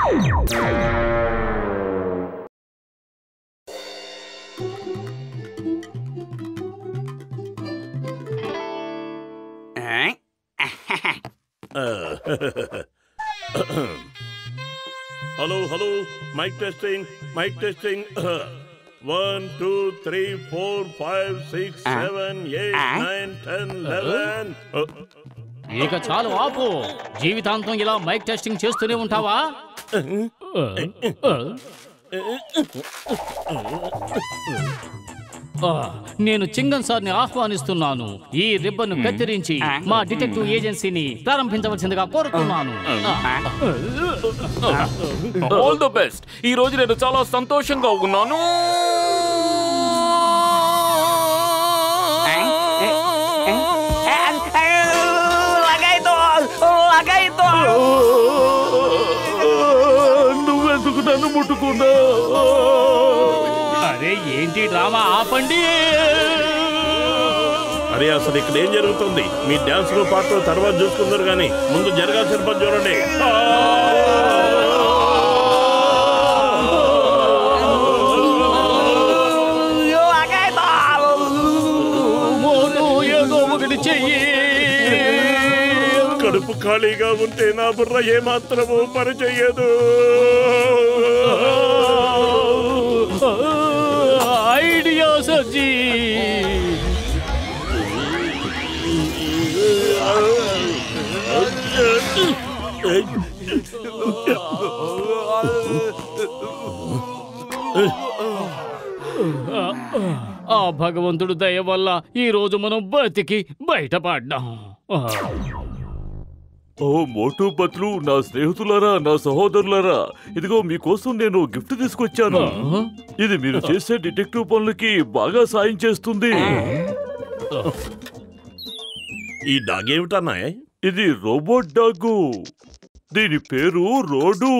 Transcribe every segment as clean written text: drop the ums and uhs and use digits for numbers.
Hello hello mic testing 1 2 3 4 5 6 7 8 9 10 11 ఇక చాలు ఆపు. జీవితాంతం ఇలా మైక్ టెస్టింగ్ చేస్తూనే ఉంటావా? నేను చింగన్ సార్ని ఆహ్వానిస్తున్నాను. ఈ రిబ్బన్ను కత్తిరించి మా డిటెక్టివ్ ఏజెన్సీని ప్రారంభించవలసిందిగా కోరుతున్నాను. All the best. ఈ రోజు నేను చాలా సంతోషంగా ఉన్నాను. నువ్వెందుకు నన్ను ముట్టుకున్నా? అరే ఏంటి డ్రామా, ఆపండి. అరే అసలు ఇక్కడ ఏం జరుగుతుంది? మీ డాన్స్ లో పాటలు తర్వాత చూసుకుందరు కానీ ముందు జరగాల్సిన పని చూడండి. ఏదో ఒకటి చెయ్యి. కడుపు ఖాళీగా ఉంటే నా బుర్ర ఏమాత్రము పని చెయ్యదు. ఐడియా సర్జీ. ఆ భగవంతుడు దయ వల్ల ఈ రోజు మనం బతికి బయటపడ్డాం. ఓ మోటు పత్లు, నా స్నేహితులారా, నా సహోదరులారా, ఇదిగో మీకోసం నేను గిఫ్ట్ తీసుకొచ్చాను. ఇది మీరు చేసే డిటెక్టివ్ పనులకి బాగా సాయం చేస్తుంది. ఈ డాగ్ ఏమిటన్నా? ఇది రోబోట్ డాగు. దీని పేరు రోడు.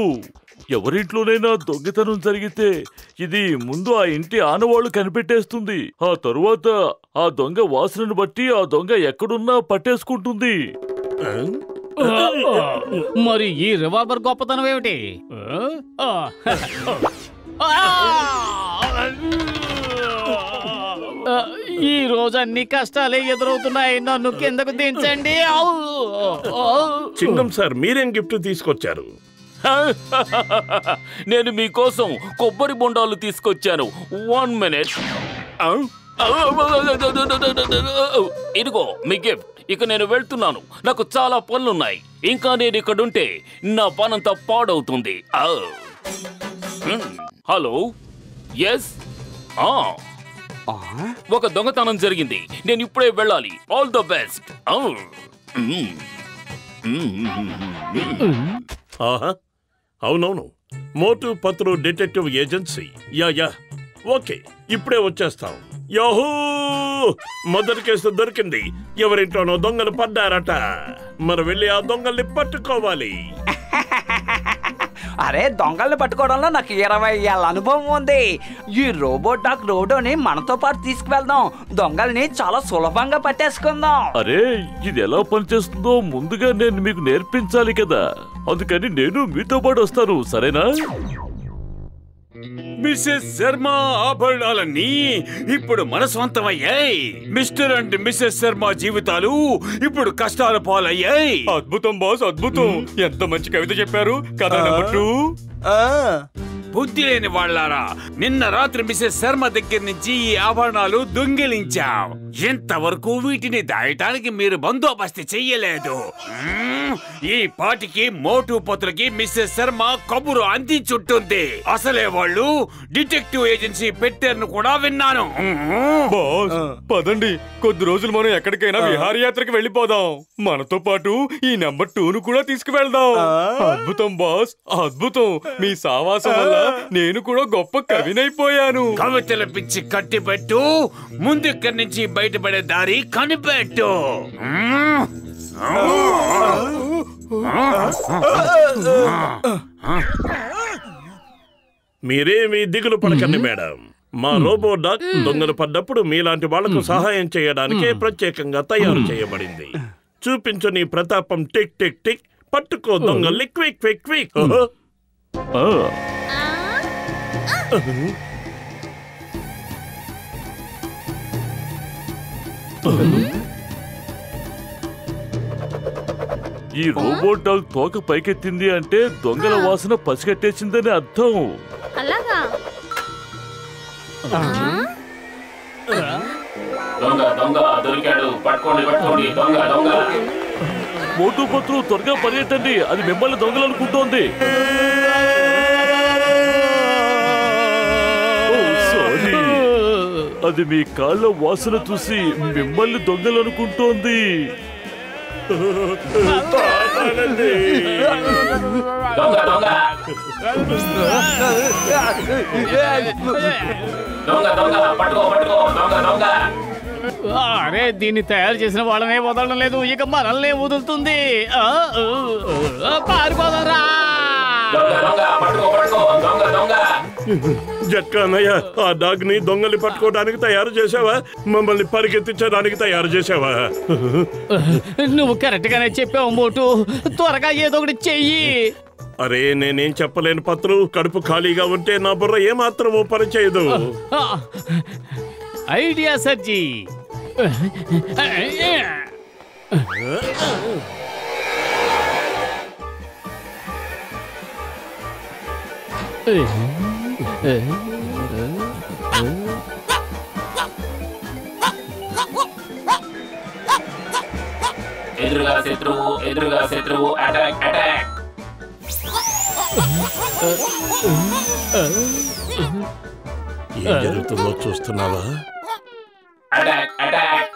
ఎవరింట్లోనైనా దొంగతనం జరిగితే ఇది ముందు ఆ ఇంటి ఆనవాళ్లు కనిపెట్టేస్తుంది. ఆ తరువాత ఆ దొంగ వాసనను బట్టి ఆ దొంగ ఎక్కడున్నా పట్టేసుకుంటుంది. మరి ఈ రివాల్వర్ గొప్పతనం ఏమిటి? ఈ రోజు అన్ని కష్టాలే ఎదురవుతున్నాయి. నన్ను కిందకు దించండి. చింగం సార్, మీరేం గిఫ్ట్ తీసుకొచ్చారు? నేను మీకోసం కొబ్బరి బొండాలు తీసుకొచ్చాను. 1 minute. ఇదిగో మీ గిఫ్ట్. ఇక నేను వెళ్తున్నాను. నాకు చాలా పనులున్నాయి. ఇంకా నేను ఇక్కడుంటే నా పనంతా పాడవుతుంది. హలో, ఎస్, ఒక దొంగతనం జరిగింది. నేను ఇప్పుడే వెళ్ళాలి. All the best. అవునవును, మోటు పత్రు డిటెక్టివ్ ఏజెన్సీ. యా ఓకే, ఇప్పుడే వచ్చేస్తాం. యాహూ, మొదటి కేసు దొరికింది. ఎవరింట్లోనో దొంగలు పడ్డారట. మరి వెళ్ళి ఆ దొంగల్ని పట్టుకోవాలి. అరే, దొంగల్ని పట్టుకోవడంలో నాకు 20 ఏళ్ళ అనుభవం ఉంది. ఈ రోబోట్ డాగ్ రోడోని మనతో పాటు తీసుకువెళ్దాం. దొంగల్ని చాలా సులభంగా పట్టేసుకుందాం. అరే, ఇది ఎలా పనిచేస్తుందో ముందుగా నేను మీకు నేర్పించాలి కదా. అందుకని నేను మీతో పాటు వస్తాను, సరేనా? మిస్సెస్ శర్మ ఆభరణాలన్నీ ఇప్పుడు మన సొంతమయ్యాయి. మిస్టర్ అండ్ మిస్సెస్ శర్మ జీవితాలు ఇప్పుడు కష్టాల పాలయ్యాయి. అద్భుతం బాస్, అద్భుతం. ఎంత మంచి కవిత చెప్పారు కదా. నెంబర్ 2. బుద్ధి లేని వాళ్ళారా, నిన్న రాత్రి మిస్సెస్ శర్మ దగ్గర నుంచి ఈ ఆభరణాలు దొంగిలించాం. ఇంతవరకు వీటిని దాయటానికి మీరు బందోబస్తు చెయ్యలేదు. ఈ పాటికి మోటు పత్రులకి మిస్సెస్ శర్మ కబురు అందించుంటుంది. అసలే వాళ్ళు డిటెక్టివ్ ఏజెన్సీ పెట్టారని కూడా విన్నాను. బాస్, పదండి, కొద్ది రోజులు మనం ఎక్కడికైనా విహారయాత్రకు వెళ్ళిపోదాం. మనతో పాటు ఈ నెంబర్ 2ను కూడా తీసుకువెళ్దాం. అద్భుతం బాస్, అద్భుతం. మీ సావాసం వల్ల నేను కూడా గొప్ప కవినైపోయాను. కవితల పిచ్చి కట్టిపెట్టు. ముందు ఇక్కడి నుంచి బయటపడే దారి కనిపెట్టు. మీరేమీ దిగులు పడకండి మేడం. మా రోబో డాగ్ దొంగలు పడ్డప్పుడు మీలాంటి వాళ్లకు సహాయం చేయడానికే ప్రత్యేకంగా తయారు చేయబడింది. చూపించు నీ ప్రతాపం. Tick tick tick. పట్టుకో దొంగల్ని. Quick quick quick. ఈ రోబోట్ డాగ్ తోక పైకెత్తింది అంటే దొంగల వాసన పసిగట్టేసిందని అర్థం. అలాగా? దొంగ దొంగ దొరికాడు, పట్టుకోండి పట్టుకోండి, దొంగ దొంగ. మోటు పత్రు త్వరగా పరిగెట్టండి, అది మిమ్మల్ని దొంగలు అనుకుంటోంది. సారీ, అది మీ కాళ్ళ వాసన చూసి మిమ్మల్ని దొంగలు అనుకుంటోంది. దొంగ దొంగ దొంగ దొంగ, పట్టుకో పట్టుకో, దొంగ దొంగ. అరే, దీన్ని తయారు చేసిన వాళ్ళనే వదలడం లేదు, ఇక మనల్నే వదులుతుంది. పారిపోదరా! దొంగ దొంగ, పట్టుకో పట్టుకో, దొంగ దొంగ. జట్కా అన్నయ్య, ఆ డాగ్ ని దొంగల్ని పట్టుకోవడానికి తయారు చేసావా, మమ్మల్ని పరిగెత్తించడానికి తయారు చేసావా? నువ్వు కరెక్ట్ గానే చెప్పావు మోటు, త్వరగా ఏదో ఒకటి చెయ్యి. అరే, నేనేం చెప్పలేను పత్రు. కడుపు ఖాళీగా ఉంటే నా బుర్ర ఏమాత్రం పని చేయదు. ఐడియా సర్జీ. ఎదురుగా శత్రువు, ఎదురుగా శత్రువు, అటాక్ అటాక్. ఏం జరుగుతుందో చూస్తున్నావా? Attack attack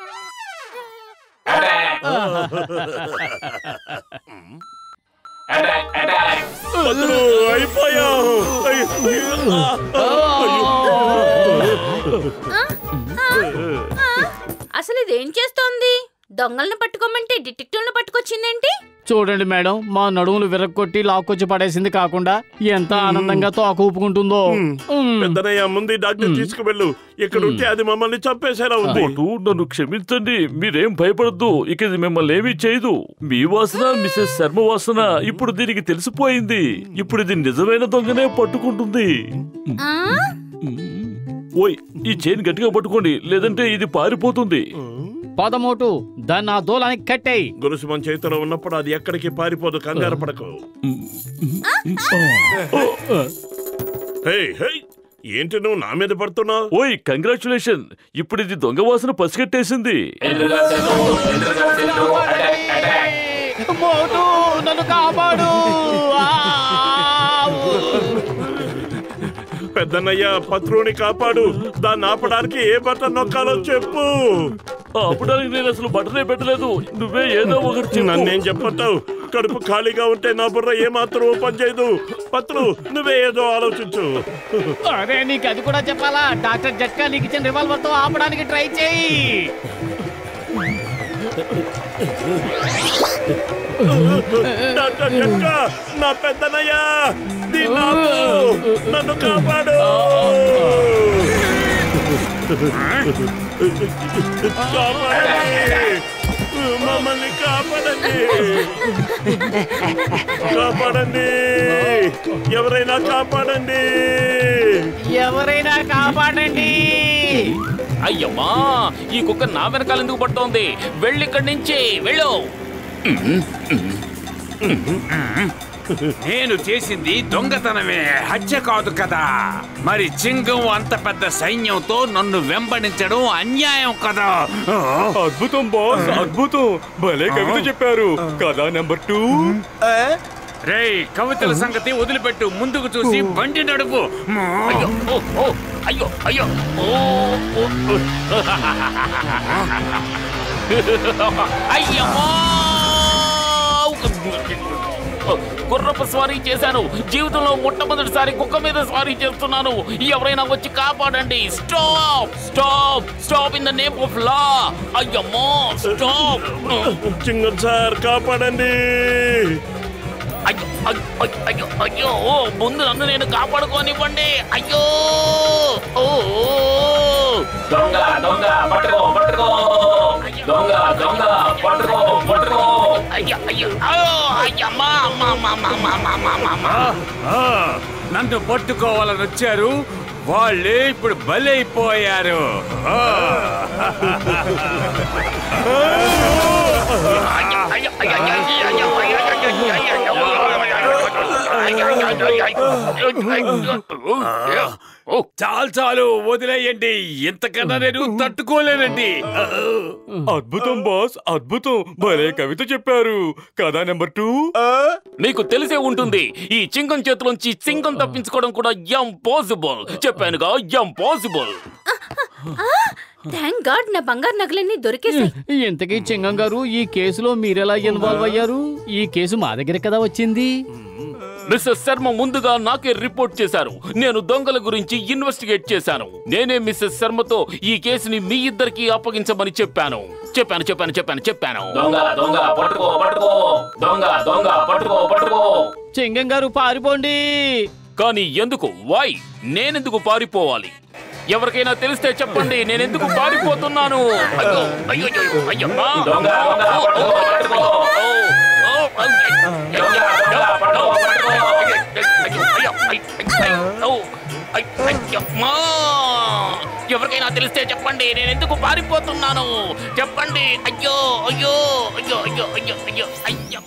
attack attack attack. పత్రు, అయిపోయావు. అసలు ఇదేం చేస్తోంది? దొంగల్ని పట్టుకోమంటే డిటెక్టివ్లను పట్టుకొచ్చిందేంటి? చూడండి మేడం, మా నడుములు విరక్కొట్టి లాక్కొచ్చి పడేసింది కాకుండా ఎంత ఆనందంగా తోక ఊపుకుంటుందో. పెద్దనయ్య, ముందు డాక్టర్ తీసుకువెళ్ళు. ఇక్కడ ఉంటే అది మమ్మల్ని చంపేసేలా ఉంది. మోటు, నన్ను క్షమించండి, మీరేం భయపడద్దు. ఇక ఇది మిమ్మల్ని ఏమీ చేయదు. మీ వాసన మిసెస్ శర్మ వాసన ఇప్పుడు దీనికి తెలిసిపోయింది. ఇప్పుడు ఇది నిజమైన దొంగనే పట్టుకుంటుంది. ఓయ్, ఈ చైన్ గట్టిగా పట్టుకోండి, లేదంటే ఇది పారిపోతుంది. పదమోటు, దాన్ని ఆ దూలానికి కట్టేయి. గొలుసు మన చేతిలో ఉన్నప్పుడు అది ఎక్కడికి పారిపోదు, కంగారు పడకు. ఏంటి నువ్వు నా మీద పడుతున్నావు? ఓయ్, కంగ్రాచులేషన్, ఇప్పుడు ఇది దొంగ వాసన పసిగట్టేసింది. ఎదురుగా శత్రువు, ఎదురుగా శత్రువు, అటాక్ అటాక్. మోటు, నన్ను కాపాడు. పెద్దన్నయ్య, పత్రుని కాపాడు. దాన్ని ఆపడానికి ఏ బటన్ నొక్కాలో చెప్పు. ఆపడానికి నేను అసలు బటనే పెట్టలేదు. నువ్వే ఏదో ఒకటి చెప్పు. నన్నేం చెప్పతావు? కడుపు ఖాళీగా ఉంటే నా బుర్ర ఏమాత్రం పని చేయదు. పత్రు, నువ్వే ఏదో ఆలోచించు. అరే, నీకు అది కూడా చెప్పాలా? డాక్టర్ జట్కా నీకు ఇచ్చిన రివాల్వర్ తో ఆపడానికి ట్రై చేయి. డాక్టర్ జట్కా, నా పెద్దనయ్య, నన్ను కాపాడు. మమ్మల్ని కాపాడండి, కాపాడండి, ఎవరైనా కాపాడండి, ఎవరైనా కాపాడండి. అయ్యమ్మా, ఈ కుక్క నా వెనకాల ఎందుకు పడుతోంది? వెళ్ళిక్కడి నుంచి వెళ్ళు. నేను చేసింది దొంగతనమే, హత్య కాదు కదా. మరి చింగం అంత పెద్ద సైన్యంతో నన్ను వెంబడించడం అన్యాయం కదా. అద్భుతం బాస్, అద్భుతం. భలే కవిత చెప్పారు. కథ నెంబర్ 2. రేయ్, కవితల సంగతి వదిలిపెట్టు, ముందుకు చూసి బండి నడుపు. అయ్యో, ఓ, ఓ, అయ్యో అయ్యో, ఓ, ఓ. అయ్యమ్మా, గుర్రపు స్వారీ చేశాను. జీవితంలో మొట్టమొదటిసారి కుక్క మీద స్వారీ చేస్తున్నాను. ఎవరైనా వచ్చి కాపాడండి. Stop stop stop in the name of law. అయ్యమ్మో, స్టాప్. చింగన్ సార్, కాపాడండి. అయ్యో అయ్యో అయ్యో అయ్యో ముందు నన్ను నేను కాపాడుకోనివ్వండి. అయ్యో దొంగ దొంగ పట్టుకో పట్టుకో దొంగ దొంగ పట్టుకో పట్టుకో. అయ్యో అయ్యో అయ్యమ్మా నన్ను పట్టుకోవాలని వచ్చారు, వాళ్ళే ఇప్పుడు బలైపోయారు. చాలు చాలు వదిలేయండి, ఇంతకన్నా నేను తట్టుకోలేనండి. అద్భుతం బాస్, అద్భుతం. భలే కవిత చెప్పారు కదా. నెంబర్ 2 మీకు తెలిసే ఉంటుంది, ఈ చింగం చేతిలోంచి సింగం తప్పించుకోవడం కూడా ఇంపాసిబుల్. చెప్పానుగా ఇంపాసిబుల్. థ్యాంక్ గాడ్ నా బంగారు నగలన్నీ దొరికేసాయి. ఇంతకీ చింగం గారు, ఈ కేసులో మీరెలా ఇన్వాల్వ్ అయ్యారు? ఈ కేసు మా దగ్గర కదా వచ్చింది. మిస్టర్ శర్మ ముందుగా నాకే రిపోర్ట్ చేశారు. నేను దొంగల గురించి ఇన్వెస్టిగేట్ చేశాను. నేనే మిస్సెస్ శర్మతో ఈ కేసుని మీ ఇద్దరికి అప్పగించమని చెప్పాను. దొంగ దొంగ పట్టుకో పట్టుకో దొంగ దొంగ పట్టుకో పట్టుకో. చింగం గారు పారిపోండి. కానీ ఎందుకు? వై? నేనెందుకు పారిపోవాలి? ఎవరికైనా తెలిస్తే చెప్పండి, నేనెందుకు పారిపోతున్నాను? అయ్యో అయ్యో అయ్యమ్మా. ఎవరికైనా తెలిస్తే చెప్పండి, నేను ఎందుకు పారిపోతున్నాను చెప్పండి. అయ్యో అయ్యో అయ్యో అయ్యో అయ్యో అయ్యో అయ్యో.